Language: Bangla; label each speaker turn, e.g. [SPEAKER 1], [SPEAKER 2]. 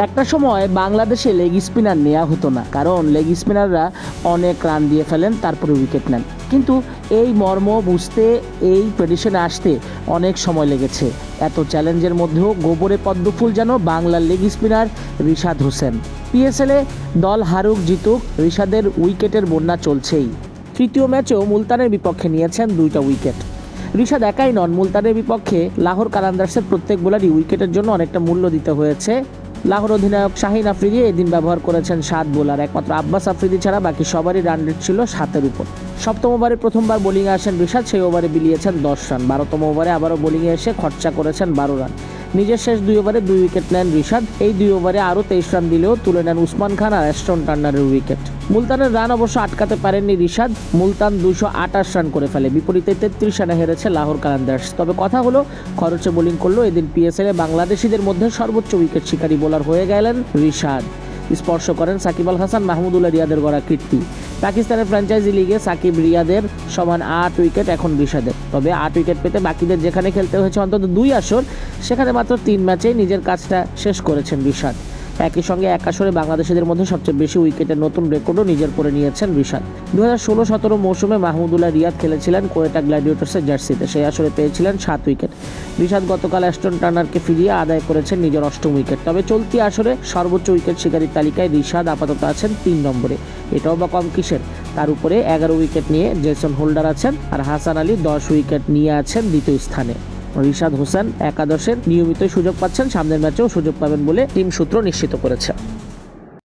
[SPEAKER 1] একটা সময় বাংলাদেশে লেগ স্পিনার নেওয়া হতো না, কারণ লেগ স্পিনাররা অনেক রান দিয়ে ফেলেন তারপরে উইকেট নেন। কিন্তু এই মর্ম বুঝতে, এই প্রেডিশনে আসতে অনেক সময় লেগেছে। এত চ্যালেঞ্জের মধ্যেও গোবরে পদ্মফুল যেন বাংলার লেগ স্পিনার রিশাদ হোসেন। পিএসএলে দল হারুক জিতুক, রিশাদের উইকেটের বন্যা চলছেই। তৃতীয় ম্যাচেও মুলতানের বিপক্ষে নিয়েছেন 2টা উইকেট। রিশাদ একাই নন, মুলতানের বিপক্ষে লাহোর কালান্দার্সের প্রত্যেক বোলারই উইকেটের জন্য অনেকটা মূল্য দিতে হয়েছে। লাহোর অধিনায়ক শাহিন আফ্রিদি এদিন ব্যবহার করেছেন 7 বোলার। একমাত্র আব্বাস আফ্রিদি ছাড়া বাকি সবারই রান রেট ছিল 7-এর উপর। সপ্তম ওভারে প্রথমবার বোলিংয়ে আসেন রিশাদ, সেই ওভারে বিলিয়েছেন 10 রান। 12তম ওভারে আবারও বোলিংয়ে এসে খরচা করেছেন 12 রান। নিজের শেষ 2 ওভারে 2 উইকেট নেন রিশাদ। এই 2 ওভারে আরও 23 রান দিলেও তুলে নেন উসমান খান আর অ্যাস্টন টার্নারের উইকেট। মুলতানের রান অবশ্য আটকাতে পারেননি রিশাদ। মুলতান 228 রান করে ফেলে, বিপরীতে 33 রানে হেরেছে লাহোর কালান্দার্স। তবে কথা হলো, খরচে বোলিং করলো এদিন পিএসএলে বাংলাদেশিদের মধ্যে সর্বোচ্চ উইকেট শিকারী বোলার হয়ে গেলেন রিশাদ। স্পর্শ করেন সাকিব আল হাসান, মাহমুদুল্লাহ রিয়াদের গড়া কীর্তি। পাকিস্তানের ফ্র্যাঞ্চাইজি লিগে সাকিব রিয়াদের সমান 8 উইকেট এখন রিশাদের। তবে 8 উইকেট পেতে বাকিদের যেখানে খেলতে হয়েছে অন্তত 2 আসর, সেখানে মাত্র 3 ম্যাচেই নিজের কাজটা শেষ করেছেন রিশাদ। একই সঙ্গে এক আসরে বাংলাদেশিদের মধ্যে সবচেয়ে বেশি উইকেটের নতুন রেকর্ডও নিজের করে নিয়েছেন রিশাদ। 2016-17 মৌসুমে মাহমুদুল্লাহ রিয়াদ খেলেছিলেন কোয়েটা গ্ল্যাডিয়েটর্সের জার্সিতে, সেই আসরে পেয়েছিলেন 7 উইকেট। রিশাদ গতকাল অ্যাস্টন টার্নারকে ফিরিয়ে আদায় করেছেন নিজের 8ম উইকেট। তবে চলতি আসরে সর্বোচ্চ উইকেট শিকারীর তালিকায় রিশাদ আপাতত আছেন 3 নম্বরে। এটাও বা কম কিসের, তার উপরে 11 উইকেট নিয়ে জেসন হোল্ডার আছেন, আর হাসান আলী 10 উইকেট নিয়ে আছেন দ্বিতীয় স্থানে। রিশাদ হোসেন একাদশের নিয়মিতই সুযোগ পাচ্ছেন, সামনের ম্যাচেও সুযোগ পাবেন বলে টিম সূত্র নিশ্চিত করেছে।